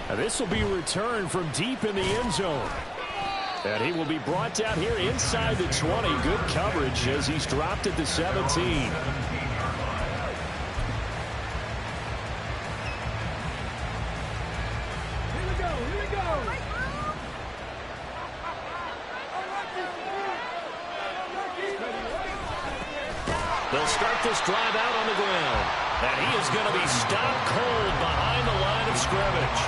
And this will be returned from deep in the end zone. And he will be brought down here inside the 20. Good coverage as he's dropped at the 17. They'll start this drive out on the ground. And he is going to be stopped cold behind the line of scrimmage.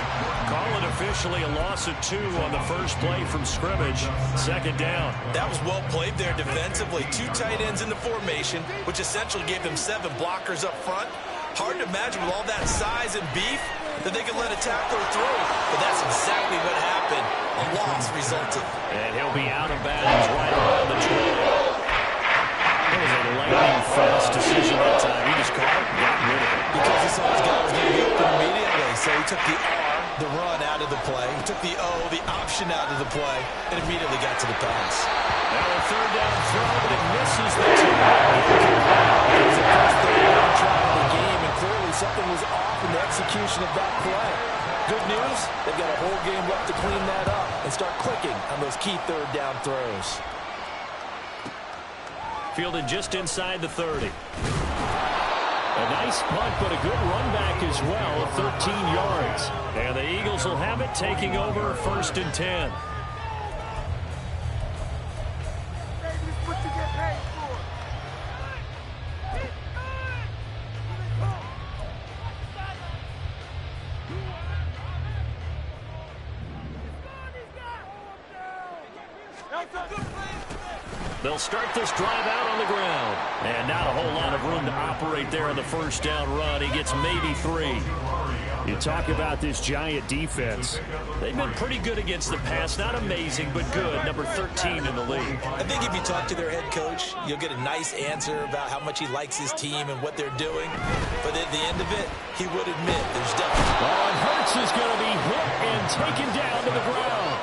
Call it officially a loss of 2 on the first play from scrimmage. Second down. That was well played there defensively. 2 tight ends in the formation, which essentially gave them 7 blockers up front. Hard to imagine with all that size and beef that they could let a tackler through. But that's exactly what happened. A loss resulted. And he'll be out of bounds right around the 20. It was a lightning-fast decision that time. He just caught it and got rid of it. Because he saw his guy was going to be open immediately. So he took the R, the run, out of the play. He took the O, the option, out of the play, and immediately got to the pass. Now a third down throw, but it misses the target. It was the first third down try of the game, and clearly something was off in the execution of that play. Good news, they've got a whole game left to clean that up and start clicking on those key third down throws. Fielded just inside the 30. A nice punt, but a good run back as well of 13 yards. And the Eagles will have it, taking over 1st and 10. They'll start this drive out on the ground. And not a whole lot of room to operate there on the first down run. He gets maybe 3. You talk about this Giant defense. They've been pretty good against the pass. Not amazing, but good. Number 13 in the league. I think if you talk to their head coach, you'll get a nice answer about how much he likes his team and what they're doing. But at the end of it, he would admit there's definitely... And Hurts is going to be hit and taken down to the ground.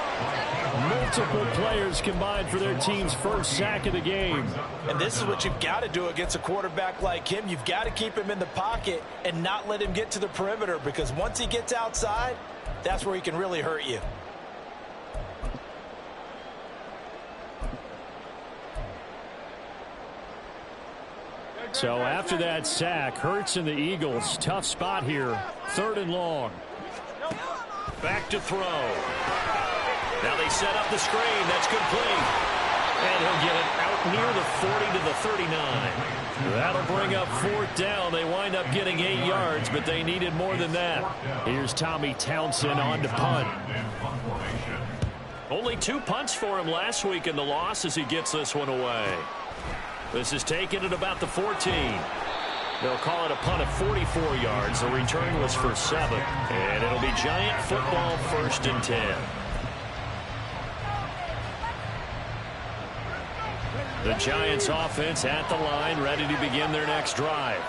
Multiple players combined for their team's first sack of the game. And this is what you've got to do against a quarterback like him. You've got to keep him in the pocket and not let him get to the perimeter, because once he gets outside, that's where he can really hurt you. So after that sack, Hurts and the Eagles, tough spot here. 3rd and long. Back to throw. Now they set up the screen. That's complete. And he'll get it out near the 40 to the 39. That'll bring up 4th down. They wind up getting 8 yards, but they needed more than that. Here's Tommy Townsend on to punt. Only 2 punts for him last week in the loss as he gets this one away. This is taken at about the 14. They'll call it a punt of 44 yards. The return was for 7. And it'll be Giant football, 1st and 10. The Giants offense at the line, ready to begin their next drive.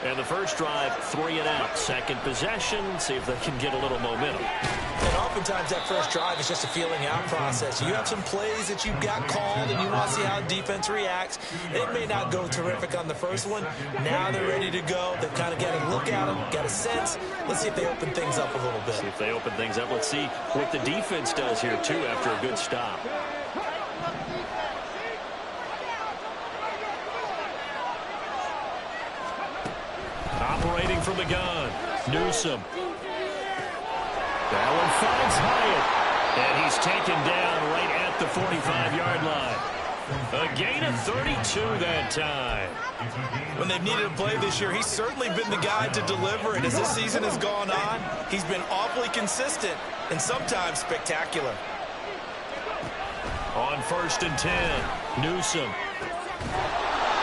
And the first drive, 3 and out. Second possession, see if they can get a little momentum. And oftentimes that first drive is just a feeling out process. You have some plays that you've got called and you want to see how defense reacts. It may not go terrific on the first one. Now they're ready to go. They've kind of got a look at them, got a sense. Let's see if they open things up a little bit. See if they open things up. Let's see what the defense does here, too, after a good stop. Operating from the gun, Newsome. That one finds Hyatt. And he's taken down right at the 45-yard line. A gain of 32 that time. When they've needed a play this year, he's certainly been the guy to deliver. And as this season has gone on, he's been awfully consistent and sometimes spectacular. On 1st and 10, Newsome.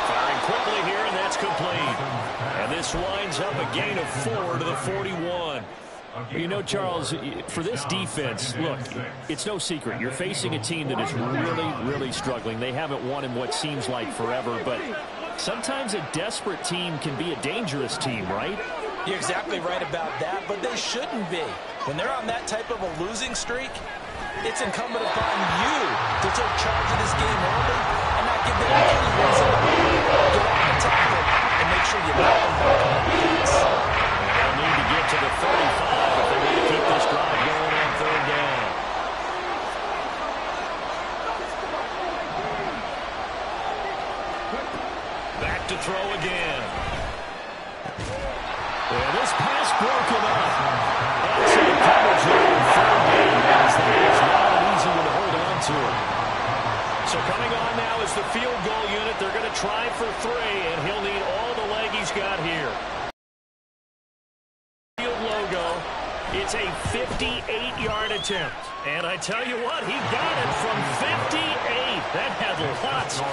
Firing quickly here, and that's complete. And this winds up a gain of 4 to the 41. You know, Charles, for this defense, look, it's no secret. You're facing a team that is really, really struggling. They haven't won in what seems like forever, but sometimes a desperate team can be a dangerous team, right? You're exactly right about that, but they shouldn't be. When they're on that type of a losing streak, it's incumbent upon you to take charge of this game early and not give them any reason to get out the tackle and make sure you knock them back on the defense. They'll need to get to the 35 if they want to keep this drive pass broken up. That's a coverage there in third down, as that is not an easy one to hold on to. So coming on now is the field goal unit. They're going to try for 3, and he'll need all the leg he's got here. Field logo. It's a 58-yard attempt. And I tell you what, he got it from 58. That had lots of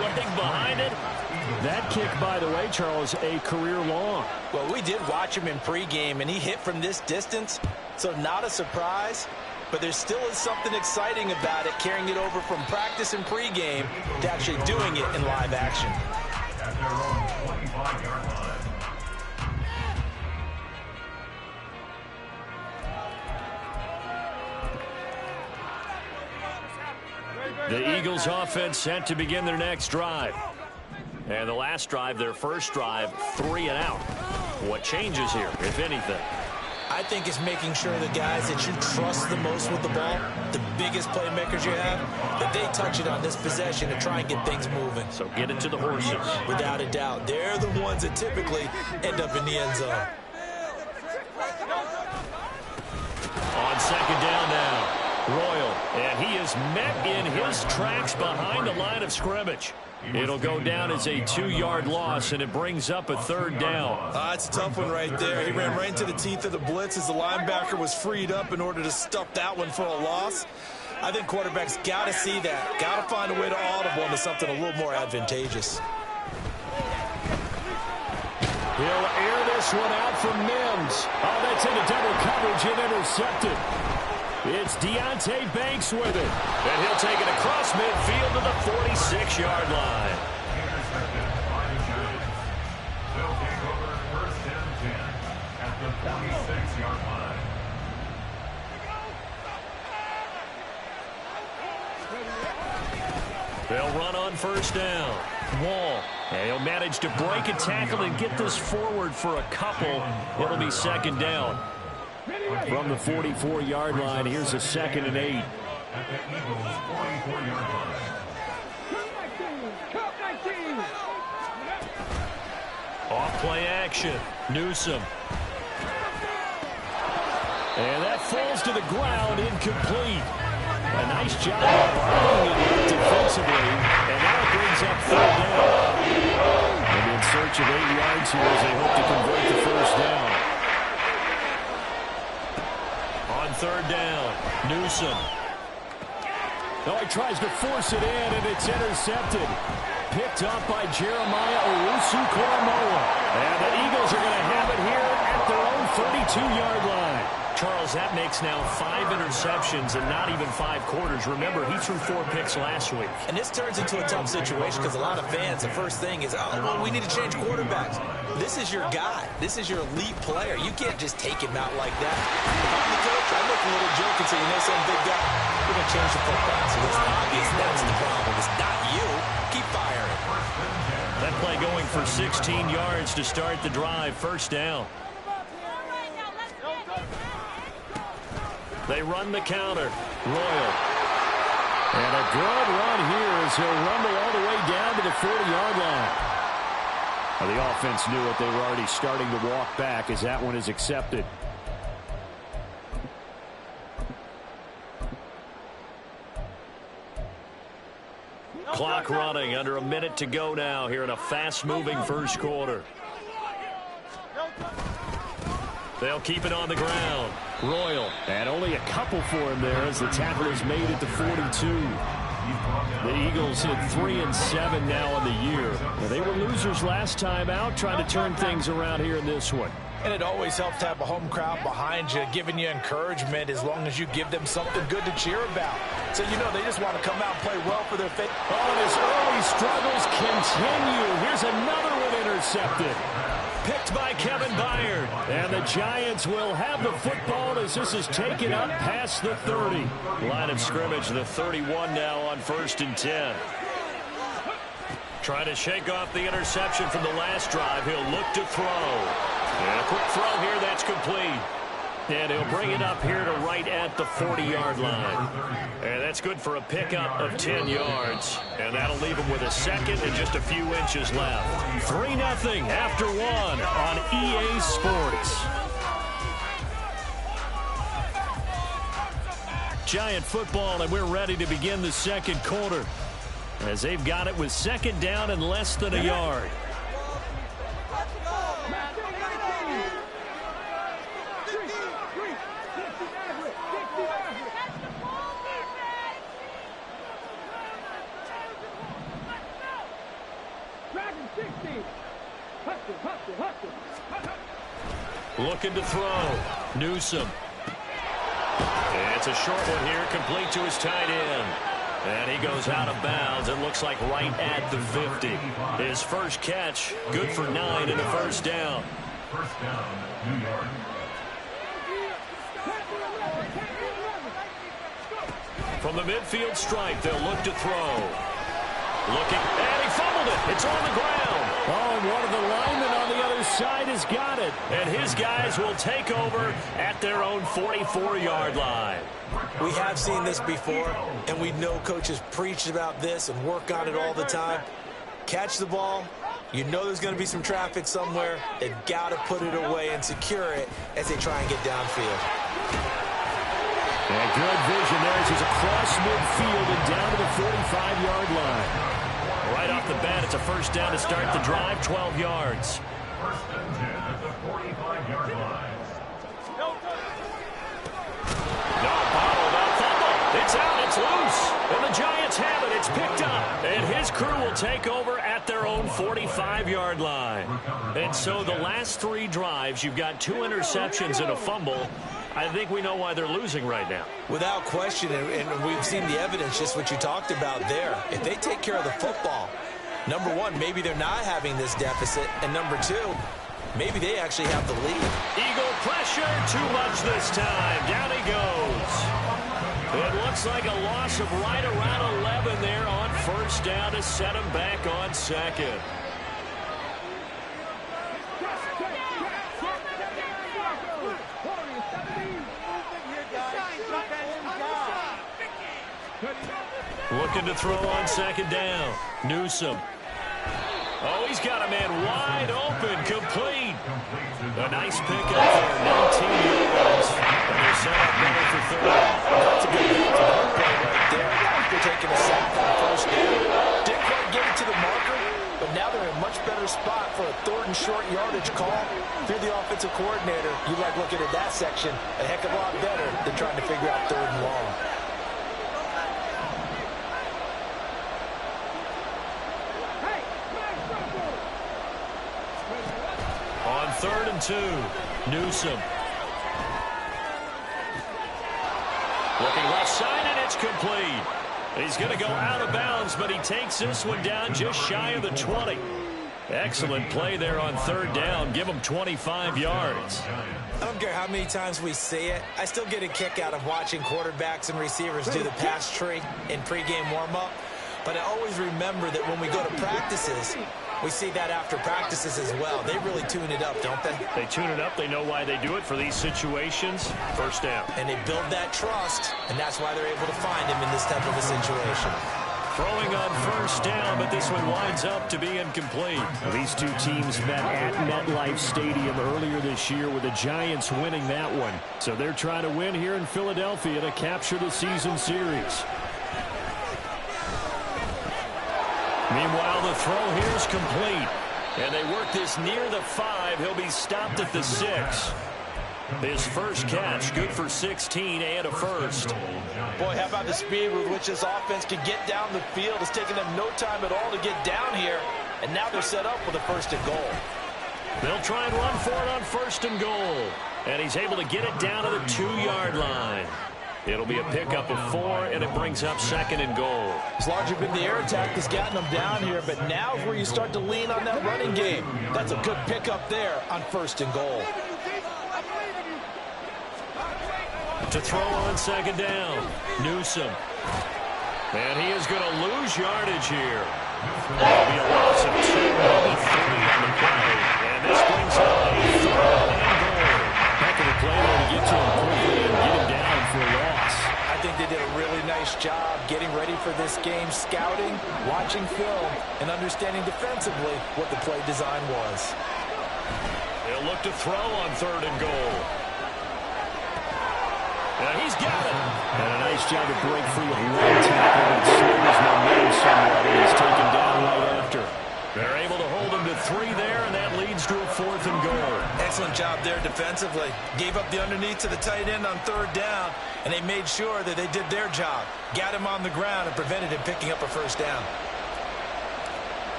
leg behind it. That kick, by the way, Charles, a career long. Well, we did watch him in pregame, and he hit from this distance, so not a surprise. But there still is something exciting about it, carrying it over from practice and pregame to actually doing it in live action. The Eagles offense set to begin their next drive. And the last drive, their first drive, 3 and out. What changes here, if anything? I think it's making sure the guys that you trust the most with the ball, the biggest playmakers you have, that they touch it on this possession to try and get things moving. So get it to the horses. Without a doubt. They're the ones that typically end up in the end zone. On second down now, Royal, and he is met in his tracks behind the line of scrimmage. It'll go down as a 2-yard loss, and it brings up a third down. That's a tough one right there. He ran right into the teeth of the blitz as the linebacker was freed up in order to stuff that one for a loss. I think quarterbacks got to see that. Got to find a way to audible into something a little more advantageous. He'll air this one out from Mims. Oh, that's into double coverage and intercepted. It's Deonte Banks with it. And he'll take it across midfield to the 46-yard line. They'll take over 1st and 10 at the 46-yard line. They'll run on first down. Wall. And he'll manage to break a tackle and get this forward for a couple. It'll be second down. From the 44-yard line, here's a 2nd and 8. At the Eagles' 44-yard line. Off play action. Newsome. And that falls to the ground, incomplete. A nice job of bringing it up defensively. And now it brings up third down. And in search of 8 yards here as they hope to convert the first down. On third down, Newsome. Oh, he tries to force it in, and it's intercepted. Picked up by Jeremiah Owusu-Koramoah. And the Eagles are going to have it here at their own 32-yard line. Charles, that makes now 5 interceptions and not even 5 quarters. Remember, he threw 4 picks last week. And this turns into a tough situation because a lot of fans, the first thing is, oh, well, we need to change quarterbacks. This is your guy. This is your elite player. You can't just take him out like that. If I'm the coach, I look a little joke and say, you know something, big guy, we're going to change the football. So it's obvious that's the problem. It's not you. Keep firing. That play going for 16 yards to start the drive. First down. They run the counter. Royal. And a good run here as he'll rumble all the way down to the 40-yard line. Well, the offense knew it. They were already starting to walk back as that one is accepted. Clock running, under a minute to go now here in a fast-moving first quarter. They'll keep it on the ground. Royal. And only a couple for him there as the tackle is made at the 42. The Eagles hit 3-7 now on the year. Now, they were losers last time out, trying to turn things around here in this one. And it always helps to have a home crowd behind you, giving you encouragement as long as you give them something good to cheer about. So, you know, they just want to come out and play well for their faith. Oh, and his early struggles continue. Here's another one intercepted. Picked by Kevin Byard. And the Giants will have the football as this is taken up past the 30. Line of scrimmage, the 31 now on 1st and 10. Trying to shake off the interception from the last drive. He'll look to throw. And a quick throw here, that's complete. And he'll bring it up here to right at the 40-yard line. And that's good for a pickup of 10 yards. And that'll leave him with a second and just a few inches left. 3-0 after 1 on EA Sports. Giant football, and we're ready to begin the second quarter as they've got it with second down and less than a yard. Looking to throw. Newsome. It's a short one here, complete to his tight end. And he goes out of bounds. It looks like right at the 50. His first catch, good for 9 and a first down. First down, New York. From the midfield stripe, they'll look to throw. Looking, and he fumbled it. It's on the ground. Oh, and one of the linemen on the other side has got it. And his guys will take over at their own 44-yard line. We have seen this before, and we know coaches preach about this and work on it all the time. Catch the ball. You know there's going to be some traffic somewhere. They've got to put it away and secure it as they try and get downfield. And good vision there as he's across midfield and down to the 45-yard line. Right off the bat, it's a first down to start the drive, 12 yards. First and 10 at the 45-yard line. No, bottle, that fumble. It's out, it's loose. And the Giants have it. It's picked up. And his crew will take over at their own 45-yard line. And so the last 3 drives, you've got 2 interceptions and a fumble. I think we know why they're losing right now. Without question, and we've seen the evidence, just what you talked about there. If they take care of the football, number one, maybe they're not having this deficit. And number two, maybe they actually have the lead. Eagle pressure, too much this time. Down he goes. It looks like a loss of right around 11 there on first down to set him back on second. Looking to throw on second down. Newsome. Oh, he's got a man wide open, complete. A nice pickup there, 19 yards. And they're set up better for third. That's a good play right there. After taking a sack on first down. Didn't quite get it to the marker, but now they're in a much better spot for a third and short yardage call. Through the offensive coordinator, you like looking at that section a heck of a lot better than trying to figure out third and long. On 3rd and 2, Newsome. Looking left side, and it's complete. He's going to go out of bounds, but he takes this one down just shy of the 20. Excellent play there on 3rd down. Give him 25 yards. I don't care how many times we see it. I still get a kick out of watching quarterbacks and receivers do the pass tree in pregame warm-up. But I always remember that when we go to practices, we see that after practices as well. They really tune it up, don't they? They tune it up. They know why they do it for these situations. First down. And they build that trust, and that's why they're able to find him in this type of a situation. Throwing on first down, but this one winds up to be incomplete. These two teams met at MetLife Stadium earlier this year with the Giants winning that one. So they're trying to win here in Philadelphia to capture the season series. Meanwhile, the throw here is complete. And they work this near the 5. He'll be stopped at the 6. His first catch, good for 16 and a first. Boy, how about the speed with which this offense can get down the field? It's taken them no time at all to get down here. And now they're set up with a 1st and goal. They'll try and run for it on 1st and goal. And he's able to get it down to the 2-yard line. It'll be a pickup of 4, and it brings up 2nd and goal. It's largely been the air attack that's gotten them down here, but now is where you start to lean on that running game. That's a good pickup there on 1st and goal. To throw on 2nd down, Newsome. And he is going to lose yardage here. That'll be a loss of 2, maybe 3 on the play. And this brings up a 3rd and goal. Heck of a play there to get to him quickly and get him down for a loss. I think they did a really nice job getting ready for this game, scouting, watching film, and understanding defensively what the play design was. They'll look to throw on 3rd and goal. He's got it. And a nice job to break free of one tackle and slow his momentum somewhat, and he's taken down right after. They're able to hold him to 3 there, and that leads to a 4th and goal. Excellent job there defensively. Gave up the underneath to the tight end on 3rd down, and they made sure that they did their job. Got him on the ground and prevented him picking up a 1st down.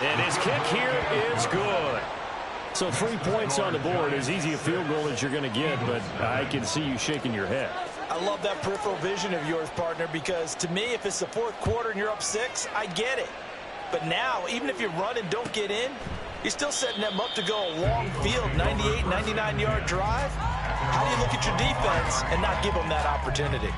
And his kick here is good. So 3 points on the board, as easy a field goal as you're going to get, but I can see you shaking your head. I love that peripheral vision of yours, partner, because to me, if it's the 4th quarter and you're up 6, I get it. But now, even if you run and don't get in, you're still setting them up to go a long field, 98, 99-yard drive. How do you look at your defense and not give them that opportunity?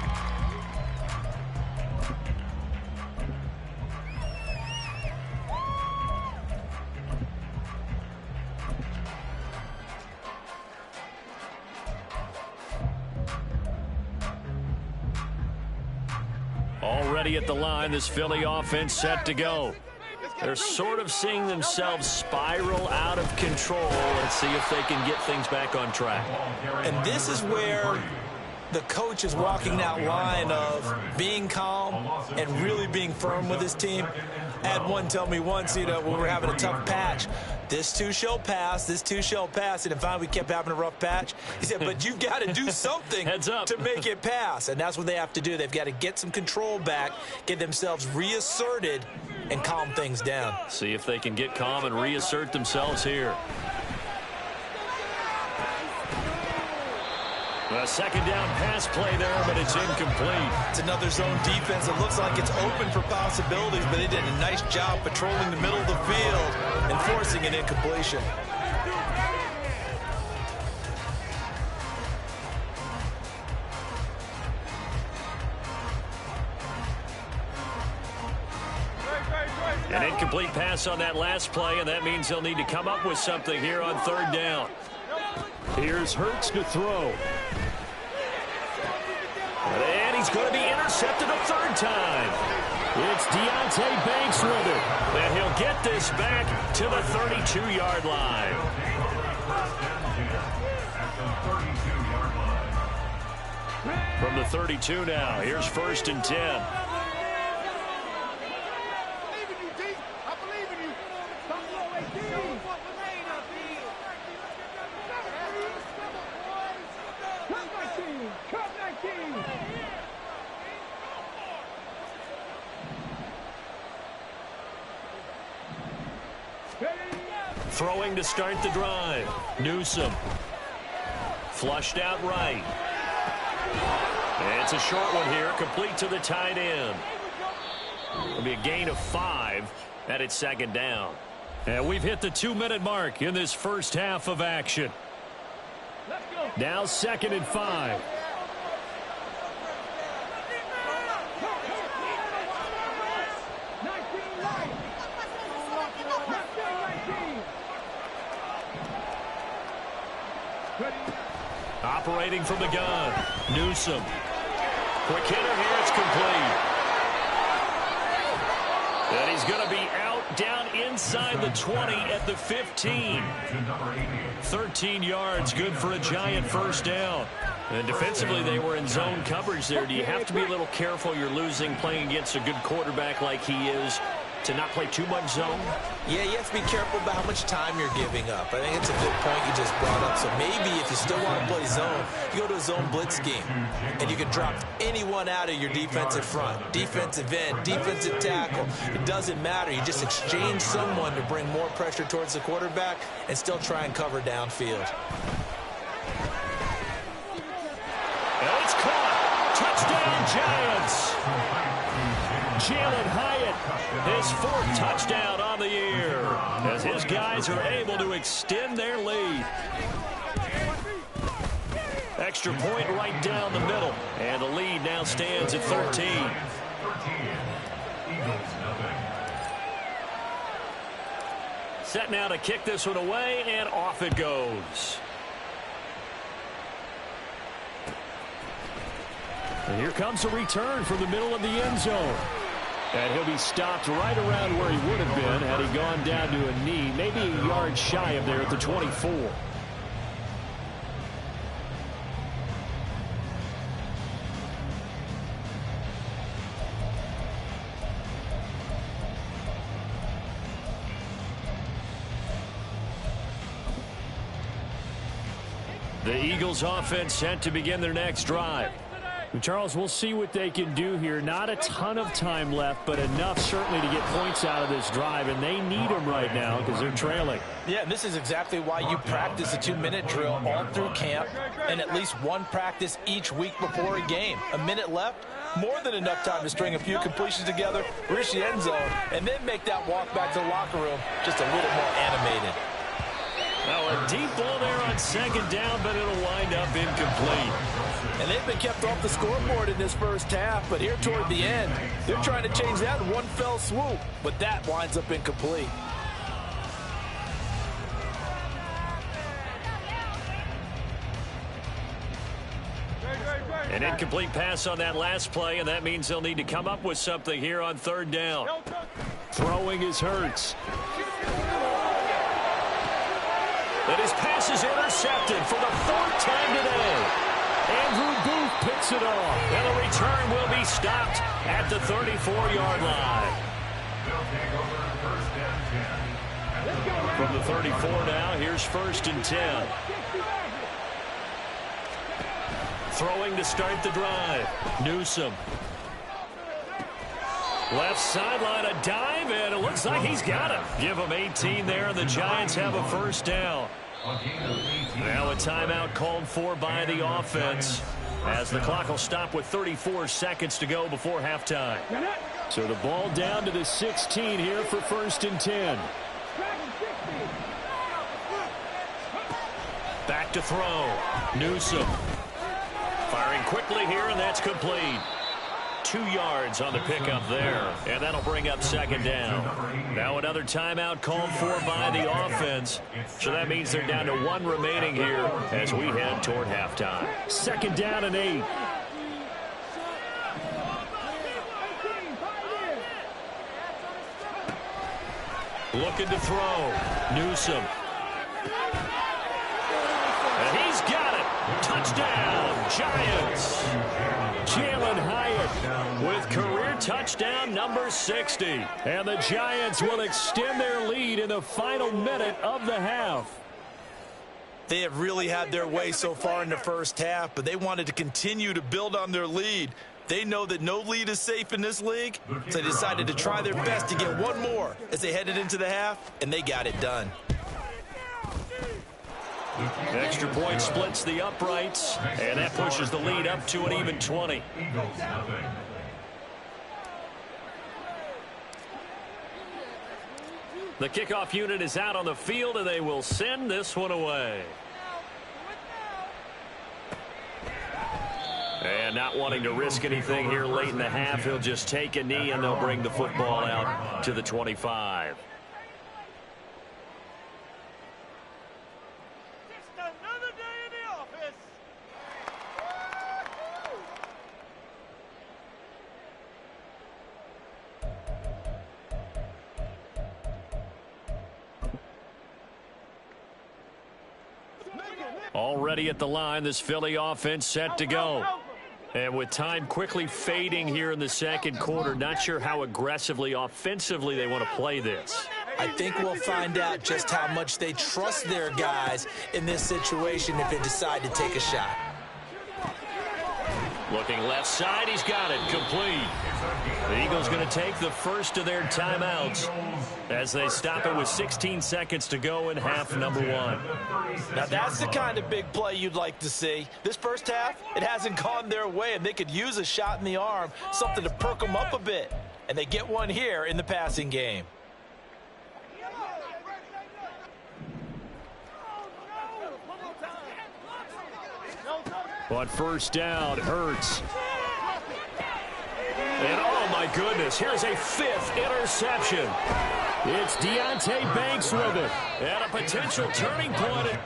Already at the line, this Philly offense set to go. They're sort of seeing themselves spiral out of control. Let's see if they can get things back on track. And this is where the coach is walking that line of being calm and really being firm with his team. I had one tell me once, when we were having a tough patch, this too shall pass, this too shall pass. And finally we kept having a rough patch. He said, but you've got to do something to make it pass. And that's what they have to do. They've got to get some control back, get themselves reasserted, and calm things down. See if they can get calm and reassert themselves here. A 2nd down pass play there, but it's incomplete. It's another zone defense. It looks like it's open for possibilities, but they did a nice job patrolling the middle of the field and forcing an incompletion. An incomplete pass on that last play, and that means they'll need to come up with something here on 3rd down. Here's Hurts to throw. And he's going to be intercepted a 3rd time. It's Deonte Banks with it. And he'll get this back to the 32-yard line. From the 32 now, here's 1st and 10. Throwing to start the drive. Newsome. Flushed out right. And it's a short one here, complete to the tight end. It'll be a gain of 5 at its 2nd down. And we've hit the 2-minute mark in this first half of action. Now 2nd and 5. Operating from the gun. Newsome. Quick hitter here. It's complete. And he's going to be out down inside the 20 at the 15. 13 yards. Good for a giant 1st down. And defensively, they were in zone coverage there. Do you have to be a little careful? You're losing playing against a good quarterback like he is, to not play too much zone? Yeah, you have to be careful about how much time you're giving up. I think it's a good point you just brought up. So maybe if you still want to play zone, you go to a zone blitz scheme, and you can drop anyone out of your defensive front, defensive end, defensive tackle. It doesn't matter. You just exchange someone to bring more pressure towards the quarterback and still try and cover downfield. And it's caught. Touchdown, Giants. Jalen Hyatt, his 4th touchdown on the year, as his guys are able to extend their lead. Extra point right down the middle, and the lead now stands at 13. Set now to kick this one away, and off it goes. And here comes a return from the middle of the end zone. And he'll be stopped right around where he would have been had he gone down to a knee, maybe a yard shy of there at the 24. The Eagles offense set to begin their next drive. Charles, we'll see what they can do here. Not a ton of time left, but enough certainly to get points out of this drive, and they need them right now because they're trailing. Yeah, and this is exactly why you practice a 2-minute drill all through camp and at least one practice each week before a game. A minute left, more than enough time to string a few completions together, reach the end zone, and then make that walk back to the locker room just a little more animated. Now a deep ball there on second down, but it'll wind up incomplete. And they've been kept off the scoreboard in this first half, but here toward the end, they're trying to change that in one fell swoop, but that winds up incomplete. An incomplete pass on that last play, and that means they'll need to come up with something here on third down. Throwing is Hurts. And his pass is intercepted for the fourth time today. Andrew Booth picks it off. And the return will be stopped at the 34-yard line. From the 34 now, here's 1st and 10. Throwing to start the drive. Newsome. Left sideline, a dive, and it looks like he's got it. Give him 18 there, and the Giants have a first down. Now a timeout called for by the offense, as the clock will stop with 34 seconds to go before halftime. So the ball down to the 16 here for 1st and 10. Back to throw. Newsome. Firing quickly here, and that's complete. 2 yards on the pickup there, and that'll bring up second down. Now another timeout called for by the offense, so that means they're down to 1 remaining here as we head toward halftime. 2nd down and 8. Looking to throw. Newsome. And he's got it. Touchdown, Giants. Jalen Hyatt with career touchdown number 60. And the Giants will extend their lead in the final minute of the half. They have really had their way so far in the first half, but they wanted to continue to build on their lead. They know that no lead is safe in this league, so they decided to try their best to get one more as they headed into the half, and they got it done. Extra point splits the uprights, and that pushes the lead up to an even 20. The kickoff unit is out on the field, and they will send this one away. And not wanting to risk anything here late in the half, he'll just take a knee, and they'll bring the football out to the 25. Already at the line, this Philly offense set to go. And with time quickly fading here in the second quarter, not sure how aggressively, offensively they want to play this. I think we'll find out just how much they trust their guys in this situation if they decide to take a shot. Looking left side, he's got it, complete. The Eagles going to take the first of their timeouts as they stop it with 16 seconds to go in half number 1. Now that's the kind of big play you'd like to see. This first half, it hasn't gone their way, and they could use a shot in the arm, something to perk them up a bit. And they get one here in the passing game. On first down, Hurts. And oh my goodness, here's a 5th interception. It's Deonte Banks with it. And a potential turning point.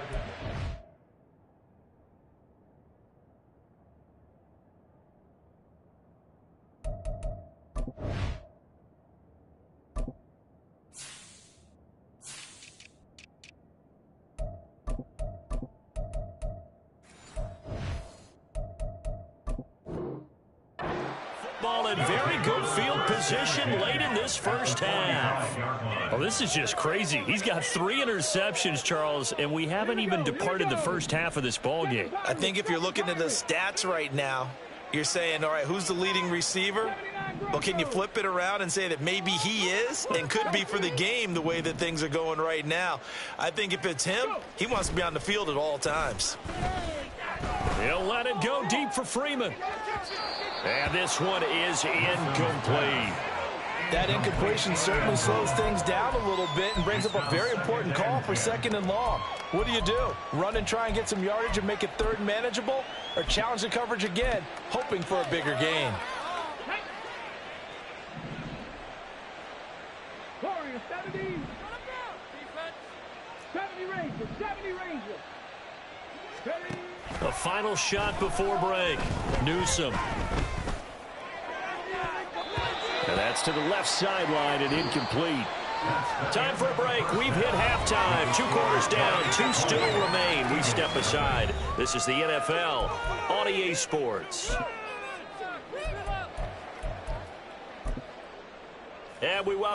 Ball in very good field position late in this first half. Well, this is just crazy. He's got 3 interceptions, Charles, and we haven't even departed the first half of this ball game. I think if you're looking at the stats right now, you're saying, all right, who's the leading receiver? Well, can you flip it around and say that maybe he is and could be for the game the way that things are going right now? I think if it's him, he wants to be on the field at all times. He'll let it go deep for Freeman. And this one is incomplete. That incompletion certainly slows things down a little bit and brings up a very important call for 2nd and long. What do? Run and try and get some yardage and make it 3rd and manageable? Or challenge the coverage again, hoping for a bigger gain? Warriors, 70. 70 Rangers, 70 Rangers. Ready? A final shot before break. Newsome. And that's to the left sideline and incomplete. Time for a break. We've hit halftime. 2 quarters down. 2 still remain. We step aside. This is the NFL on EA Sports. And we welcome